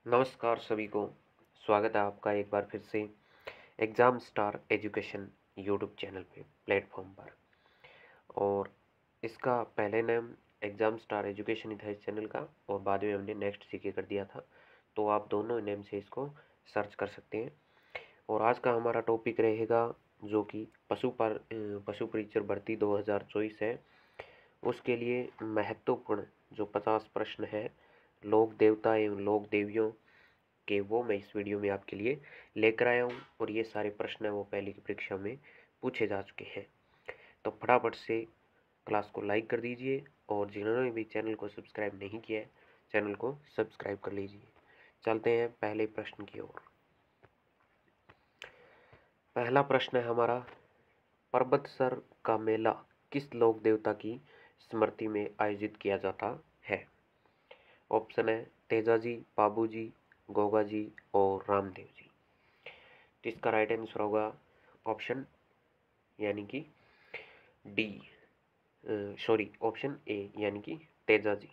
नमस्कार सभी को। स्वागत है आपका एक बार फिर से exam star education YouTube channel पे प्लेटफॉर्म पर। और इसका पहले नाम एग्ज़ाम स्टार एजुकेशन ही था इस चैनल का, और बाद में हमने नेक्स्ट सीके कर दिया था, तो आप दोनों नेम से इसको सर्च कर सकते हैं। और आज का हमारा टॉपिक रहेगा जो कि पशु परीक्षण भर्ती 2024 है, उसके लिए महत्वपूर्ण जो 50 प्रश्न है लोक देवता एवं लोक देवियों के, वो मैं इस वीडियो में आपके लिए लेकर आया हूँ। और ये सारे प्रश्न हैं वो पहले की परीक्षा में पूछे जा चुके हैं। तो फटाफट से क्लास को लाइक कर दीजिए, और जिन्होंने भी चैनल को सब्सक्राइब नहीं किया है चैनल को सब्सक्राइब कर लीजिए। चलते हैं पहले प्रश्न की ओर। पहला प्रश्न है हमारा, पर्वतसर का मेला किस लोक देवता की स्मृति में आयोजित किया जाता है? ऑप्शन है तेजाजी, पाबूजी, गोगा जी और रामदेव जी। तो इसका राइट आंसर होगा ऑप्शन यानी कि डी, सॉरी ऑप्शन ए यानी कि तेजाजी।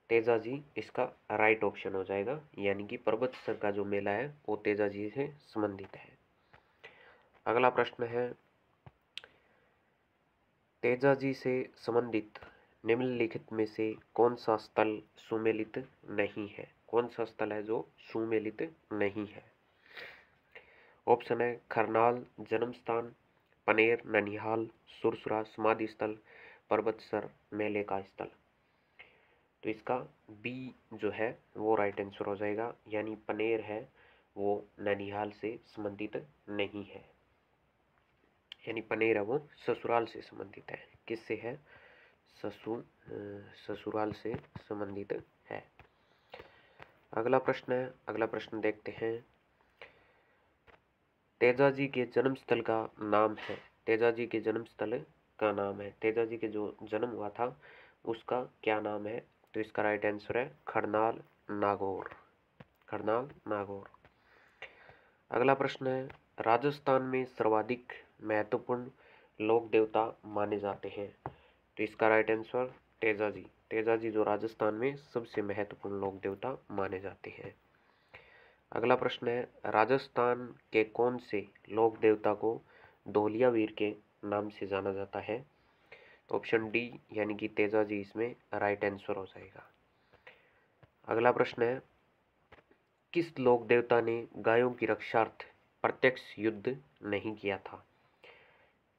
तेजाजी इसका राइट ऑप्शन हो जाएगा, यानी कि पर्वतसर का जो मेला है वो तेजाजी से संबंधित है। अगला प्रश्न है, तेजाजी से संबंधित निम्नलिखित में से कौन सा स्थल सुमेलित नहीं है? कौन सा स्थल है जो सुमेलित नहीं है? ऑप्शन है खरनाल जन्म स्थान, पनेर, ननिहाल, सुरसुरा समाधि स्थल, पर्वतसर मेले का स्थल। तो इसका बी जो है वो राइट आंसर हो जाएगा, यानी पनेर है वो ननिहाल से संबंधित नहीं है, यानी पनेर है वो ससुराल से संबंधित है। किससे है? ससुराल से संबंधित है। अगला प्रश्न है, अगला प्रश्न देखते हैं। तेजाजी के जन्म स्थल का नाम है, तेजाजी के जन्म स्थल का नाम है, तेजाजी के जो जन्म हुआ था उसका क्या नाम है? तो इसका राइट आंसर है खरनाल नागौर, खरनाल नागौर। अगला प्रश्न है, राजस्थान में सर्वाधिक महत्वपूर्ण लोक देवता माने जाते हैं? तो इसका राइट आंसर तेजाजी, तेजाजी जो राजस्थान में सबसे महत्वपूर्ण लोक देवता माने जाते हैं। अगला प्रश्न है, राजस्थान के कौन से लोक देवता को धोलिया वीर के नाम से जाना जाता है? तो ऑप्शन डी यानी कि तेजाजी इसमें राइट आंसर हो जाएगा। अगला प्रश्न है, किस लोक देवता ने गायों की रक्षार्थ प्रत्यक्ष युद्ध नहीं किया था?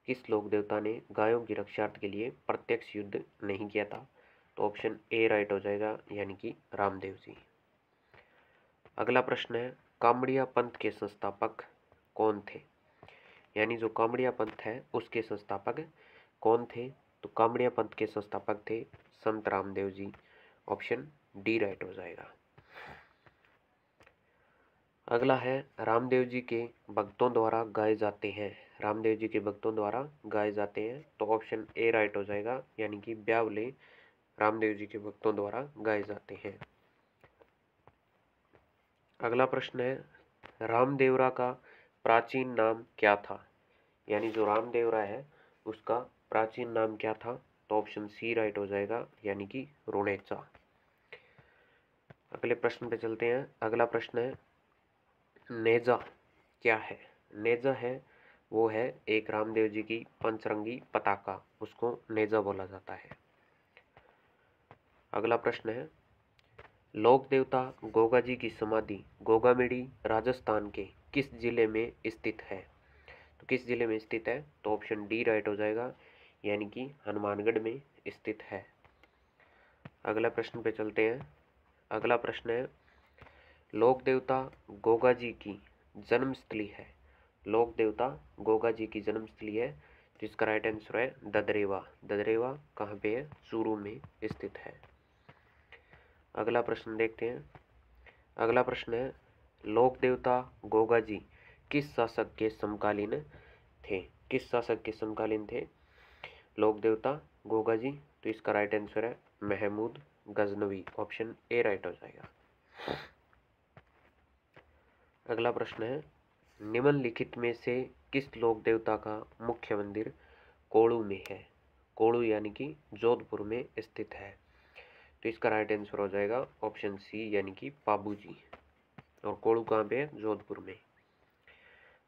किस लोक देवता ने गायों की रक्षार्थ के लिए प्रत्यक्ष युद्ध नहीं किया था? तो ऑप्शन ए राइट हो जाएगा, यानी कि रामदेव जी। अगला प्रश्न है, कामड़िया पंथ के संस्थापक कौन थे? यानी जो कामड़िया पंथ है उसके संस्थापक कौन थे? तो कामड़िया पंथ के संस्थापक थे संत Ramdev ji. Option D right हो जाएगा। अगला है, रामदेव जी के भक्तों द्वारा गाए जाते हैं, रामदेव जी के भक्तों द्वारा गाए जाते हैं। तो ऑप्शन ए राइट हो जाएगा, यानी कि ब्यावले रामदेव जी के भक्तों द्वारा गाए जाते हैं। अगला प्रश्न है, रामदेवरा का प्राचीन नाम क्या था? यानी जो रामदेवरा है उसका प्राचीन नाम क्या था? तो ऑप्शन सी राइट हो जाएगा, यानी कि रुणेचा। अगले प्रश्न पे चलते हैं। अगला प्रश्न है, नेजा क्या है? नेजा है वो है एक रामदेव जी की पंचरंगी पताका, उसको नेजा बोला जाता है। अगला प्रश्न है, लोक देवता गोगा जी की समाधि गोगामेड़ी राजस्थान के किस जिले में स्थित है? तो किस जिले में स्थित है? तो ऑप्शन डी राइट हो जाएगा, यानी कि हनुमानगढ़ में स्थित है। अगला प्रश्न पे चलते हैं। अगला प्रश्न है, लोक देवता गोगा जी की जन्मस्थली है, लोक देवता गोगा जी की जन्मस्थली है, जिसका राइट आंसर है ददरेवा। ददरेवा कहाँ पे है? चूरू में स्थित है। अगला प्रश्न देखते हैं। अगला प्रश्न है, लोक देवता गोगा जी किस शासक के समकालीन थे? किस शासक के समकालीन थे लोक देवता गोगा जी? तो इसका राइट आंसर है Mahmud Ghaznavi. Option A right हो जाएगा। अगला प्रश्न है, निम्नलिखित में से किस लोक देवता का मुख्य मंदिर कोड़ू में है? कोड़ू यानी कि जोधपुर में स्थित है। तो इसका राइट आंसर हो जाएगा ऑप्शन सी यानी कि पाबूजी। और कोड़ू कहाँ पे है? जोधपुर में।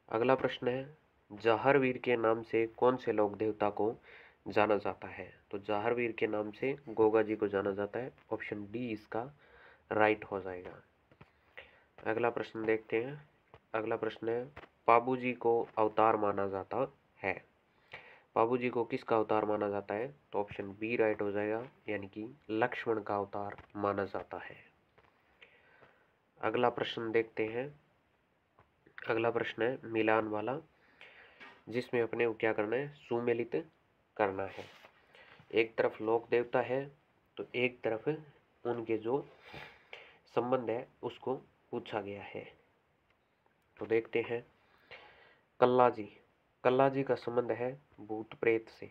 अगला प्रश्न है जाहरवीर के नाम से कौन से लोक देवता को जाना जाता है? तो जाहरवीर के नाम से गोगा जी को जाना जाता है। ऑप्शन डी इसका राइट हो जाएगा। अगला प्रश्न देखते हैं। अगला प्रश्न है पाबूजी को अवतार माना जाता है। पाबूजी को किसका अवतार माना जाता है? तो ऑप्शन बी राइट हो जाएगा यानी कि लक्ष्मण का अवतार माना जाता है। अगला प्रश्न देखते हैं। अगला प्रश्न है मिलान वाला, जिसमें अपने को क्या करना है? सुमेलित करना है। एक तरफ लोक देवता है तो एक तरफ उनके जो संबंध है उसको पूछा गया है। तो देखते हैं। कल्ला जी का संबंध है भूत प्रेत से।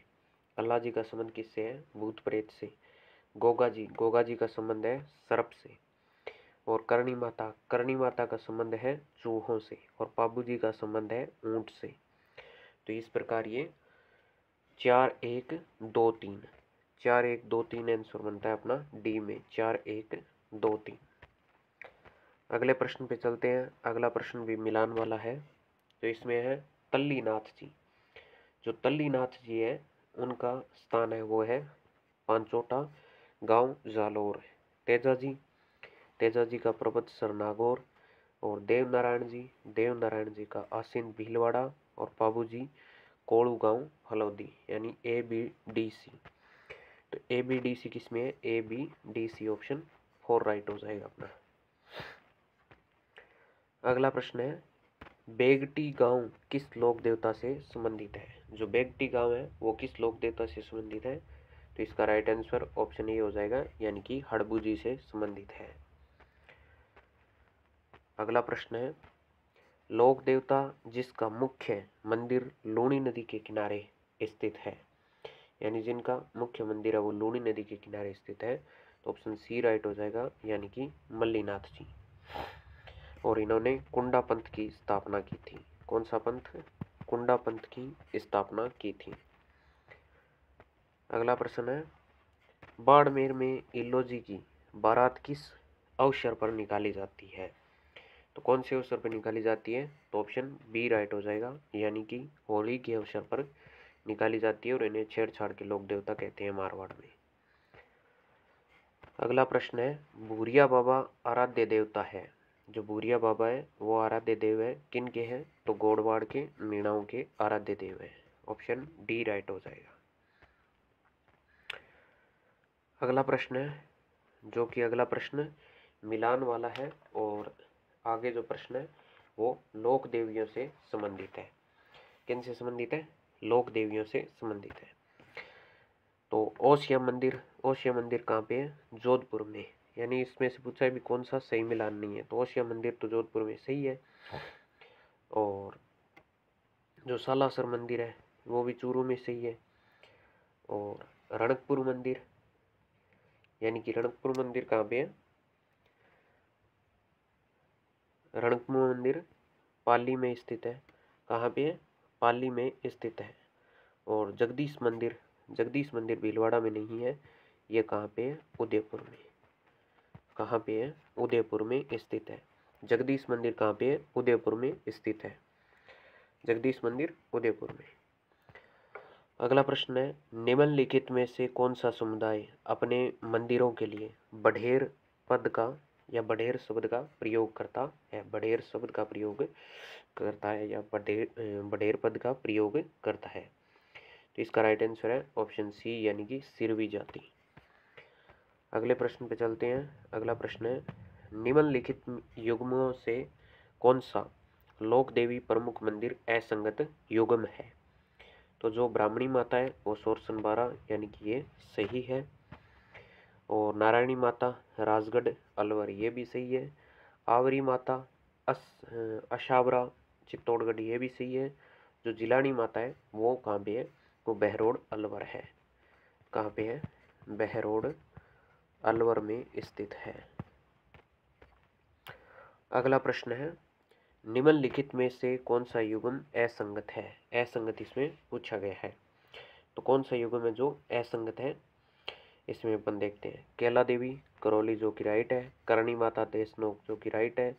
कल्ला जी का संबंध किससे है? भूत प्रेत से। गोगा जी का संबंध है सर्प से। और करणी माता का संबंध है चूहों से। और पाबू जी का संबंध है ऊंट से। तो इस प्रकार ये 4 1 2 3 4 1 2 3 आंसर बनता है अपना डी में 4 1 2 3। अगले प्रश्न पे चलते हैं। अगला प्रश्न भी मिलान वाला है। तो इसमें है तल्लीनाथ जी। जो तल्लीनाथ जी है उनका स्थान है वो है पांचोटा, गांव जालोर। तेजा जी का प्रपंच सरनागौर। और देवनारायण जी का आसीन भीलवाड़ा। और पाबू जी कोड़ू गांव हलौदी, यानी ABDC। तो ABDC किसमें है? ABDC ऑप्शन 4 राइट हो जाएगा अपना। अगला प्रश्न है बेगटी गांव किस लोक देवता से संबंधित है? जो बेगटी गांव है वो किस लोक देवता से संबंधित है? तो इसका राइट आंसर ऑप्शन ए हो जाएगा यानी कि हड़बू जी से संबंधित है। अगला प्रश्न है लोक देवता जिसका मुख्य मंदिर लूणी नदी के किनारे स्थित है, यानी जिनका मुख्य मंदिर है वो लूणी नदी के किनारे स्थित है। तो ऑप्शन सी राइट हो जाएगा यानी कि मल्लीनाथ जी। और इन्होंने कुंडा पंथ की स्थापना की थी। कौन सा पंथ? कुंडा पंथ की स्थापना की थी। अगला प्रश्न है बाड़मेर में इल्लोजी की बारात किस अवसर पर निकाली जाती है? तो कौन से अवसर पर निकाली जाती है? तो ऑप्शन बी राइट हो जाएगा यानी कि होली के अवसर पर निकाली जाती है। और इन्हें छेड़छाड़ के लोक देवता कहते हैं मारवाड़ में। अगला प्रश्न है भूरिया बाबा आराध्य देवता है। जो भूरिया बाबा है वो आराध्य देव है किन के हैं? तो गोड़वाड़ के मीणाओं के आराध्य देव है। ऑप्शन डी राइट हो जाएगा। अगला प्रश्न है जो कि अगला प्रश्न मिलान वाला है। और आगे जो प्रश्न है वो लोक देवियों से संबंधित है। किन से संबंधित है? लोक देवियों से संबंधित है। तो ओसिया मंदिर कहाँ पे है? जोधपुर में। यानी इसमें से पूछा है भी कौन सा सही मिलान नहीं है। तो ओसिया मंदिर तो जोधपुर में सही है। और जो सालासर मंदिर है वो भी चूरू में सही है। और रणकपुर मंदिर, यानी कि रणकपुर मंदिर कहाँ पे है? रणकपुर मंदिर पाली में स्थित है। कहाँ पे है? पाली में स्थित है। और जगदीश मंदिर भीलवाड़ा में नहीं है। ये कहाँ पे है? उदयपुर में। कहाँ पे है? उदयपुर में स्थित है। जगदीश मंदिर कहाँ पे है? उदयपुर में स्थित है। जगदीश मंदिर उदयपुर में। अगला प्रश्न है निम्नलिखित में से कौन सा समुदाय अपने मंदिरों के लिए बढेर पद का या बढेर शब्द का प्रयोग करता है? बढेर शब्द का प्रयोग करता है या बढेर पद का प्रयोग करता है? तो इसका राइट आंसर है ऑप्शन सी यानी कि सिरवी जाति। अगले प्रश्न पे चलते हैं। अगला प्रश्न है निम्नलिखित युग्मों से कौन सा लोक देवी प्रमुख मंदिर असंगत युग्म है? तो जो ब्राह्मणी माता है वो सोरसनबारा, यानी कि ये सही है। और नारायणी माता राजगढ़ अलवर, ये भी सही है। आवरी माता अशावरा चित्तौड़गढ़, ये भी सही है। जो जिलानी माता है वो कहाँ पे है? वो बहरोड अलवर है। कहाँ पे है? बहरोड अलवर में स्थित है। अगला प्रश्न है निम्नलिखित में से कौन सा युग्म असंगत है? असंगत इसमें पूछा गया है। तो कौन सा युग्म है जो असंगत है? इसमें अपन देखते हैं कैला देवी करौली जो कि राइट है, करणी माता देशनोक जो कि राइट है,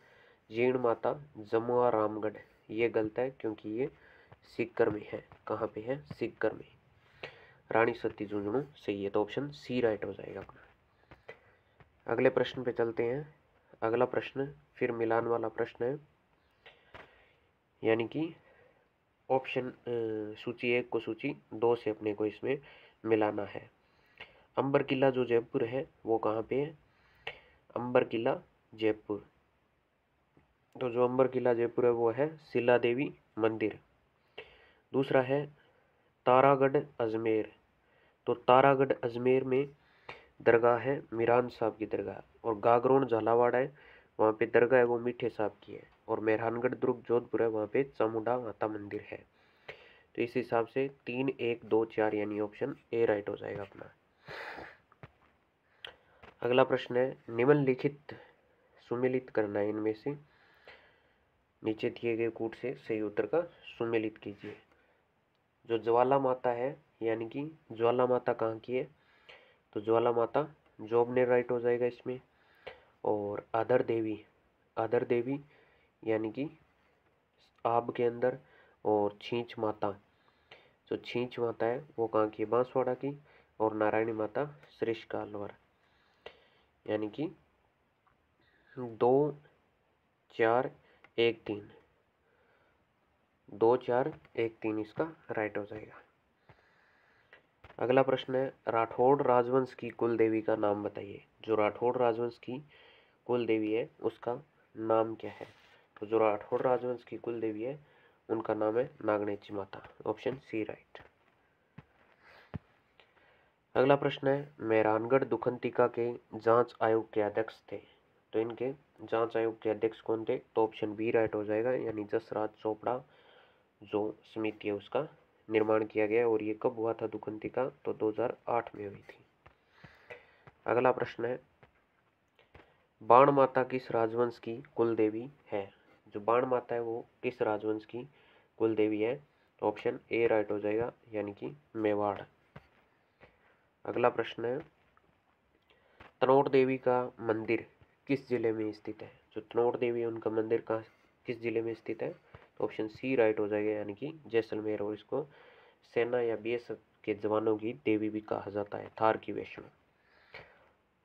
जीर्ण माता जमुआ रामगढ़ ये गलत है क्योंकि ये सीकर में है। कहाँ पे है? सीकर में। रानी सती झुंझुनू सही है, तो ऑप्शन सी राइट हो जाएगा अपना। अगले प्रश्न पे चलते हैं। अगला प्रश्न फिर मिलान वाला प्रश्न है, यानी कि ऑप्शन सूची 1 को सूची 2 से अपने को इसमें मिलाना है। अंबर किला जो जयपुर है वो कहाँ पे है? अंबर किला जयपुर। तो जो अंबर किला जयपुर है वो है शिला देवी मंदिर। दूसरा है तारागढ़ अजमेर। तो तारागढ़ अजमेर में दरगाह है मीरान साहब की दरगाह, और गागरोन झालावाड़ है वहाँ पे दरगाह है वो मीठे साहब की है, और मेहरानगढ़ दुर्ग जोधपुर है वहाँ पे चामुंडा माता मंदिर है। तो इस हिसाब से 3, 1, 2, 4 यानी ऑप्शन ए राइट हो जाएगा अपना। अगला प्रश्न है निम्नलिखित सुमेलित करना है इनमें से, नीचे दिए गए कूट से सही उत्तर का सुमेलित कीजिए। जो ज्वाला माता है, यानी कि ज्वाला माता कहाँ की है? तो ज्वाला माता जोबनेर राइट हो जाएगा इसमें। और आदर देवी यानी कि आब के अंदर, और छींच माता, जो छींच माता है वो कहाँ की है? बांसवाड़ा की। और नारायणी माता श्रेष्ठ कालवर, यानी कि 2, 4, 1, 3, 2, 4, 1, 3 इसका राइट हो जाएगा। अगला प्रश्न है राठौड़ राजवंश की कुल देवी का नाम बताइए। जो राठौड़ राजवंश की कुल देवी है उसका नाम क्या है? तो जो राठौड़ राजवंश की कुल देवी है उनका नाम है नागणेची माता, ऑप्शन सी राइट। अगला प्रश्न है मेहरानगढ़ दुखंतिका के जांच आयोग के अध्यक्ष थे। तो इनके जांच आयोग के अध्यक्ष कौन थे? तो ऑप्शन बी राइट हो जाएगा, यानी जसराज चोपड़ा जो समिति है उसका निर्माण किया गया। और ये कब हुआ था दुखंतिका? तो 2008 में हुई थी। अगला प्रश्न है बाण माता किस राजवंश की कुल देवी है? जो बाण माता है वो किस राजवंश की कुल देवी है? तो ऑप्शन ए राइट हो जाएगा, यानी कि मेवाड़। अगला प्रश्न है तनोट देवी का मंदिर किस जिले में स्थित है? जो तनोट देवी है उनका मंदिर कहाँ किस जिले में स्थित है? तो ऑप्शन सी राइट हो जाएगा, यानी कि जैसलमेर। और इसको सेना या बीएसएफ के जवानों की देवी भी कहा जाता है, थार की वैष्णो।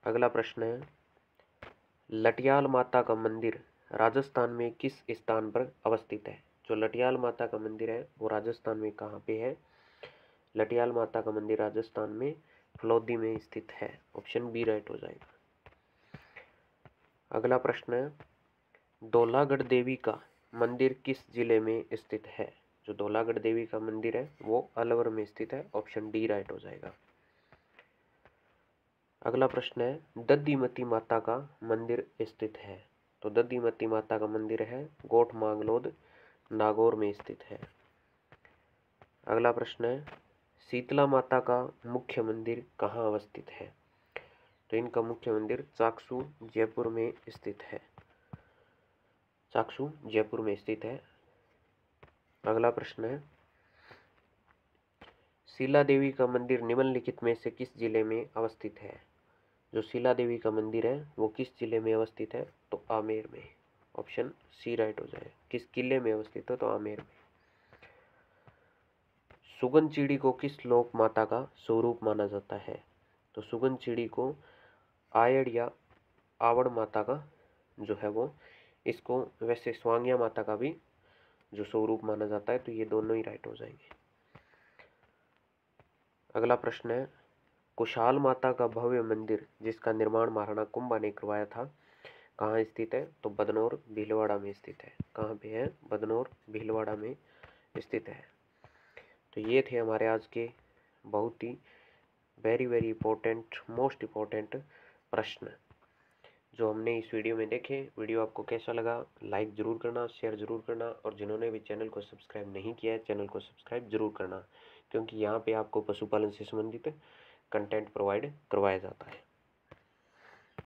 अगला प्रश्न है लटियाल माता का मंदिर राजस्थान में किस स्थान पर अवस्थित है? जो लटियाल माता का मंदिर है वो राजस्थान में कहाँ पे है? लटियाल माता का मंदिर राजस्थान में फलोदी में स्थित है, ऑप्शन बी राइट हो जाएगा। अगला प्रश्न है धौलागढ़ देवी का मंदिर किस जिले में स्थित है? जो धौलागढ़ देवी का मंदिर है वो अलवर में स्थित है, ऑप्शन डी राइट हो जाएगा। अगला प्रश्न है दद्दीमती माता का मंदिर स्थित है। तो दद्दीमती माता का मंदिर है गोठ मांगलोद नागौर में स्थित है। अगला प्रश्न है शीतला माता का मुख्य मंदिर कहाँ अवस्थित है? तो इनका मुख्य मंदिर चाकसू जयपुर में स्थित है, चाकसू जयपुर में स्थित है। अगला प्रश्न है शीला देवी का मंदिर निम्नलिखित में से किस जिले में अवस्थित है? जो शीला देवी का मंदिर है वो किस जिले में अवस्थित है? तो आमेर में, ऑप्शन सी राइट हो जाए। किस किले में अवस्थित है? तो आमेर में। सुगन चिड़ी को किस लोक माता का स्वरूप माना जाता है? तो सुगन चिड़ी को आयड़ या आवड़ माता का जो है वो, इसको वैसे स्वांग्या माता का भी जो स्वरूप माना जाता है, तो ये दोनों ही राइट हो जाएंगे। अगला प्रश्न है कुशाल माता का भव्य मंदिर जिसका निर्माण महाराणा कुंभा ने करवाया था कहाँ स्थित है? तो बदनौर भीलवाड़ा में स्थित है। कहाँ पे है? बदनौर भीलवाड़ा में स्थित है। तो ये थे हमारे आज के बहुत ही very very important most important प्रश्न जो हमने इस वीडियो में देखे। वीडियो आपको कैसा लगा लाइक ज़रूर करना, शेयर ज़रूर करना, और जिन्होंने भी चैनल को सब्सक्राइब नहीं किया है चैनल को सब्सक्राइब ज़रूर करना, क्योंकि यहाँ पे आपको पशुपालन से संबंधित कंटेंट प्रोवाइड करवाया जाता है।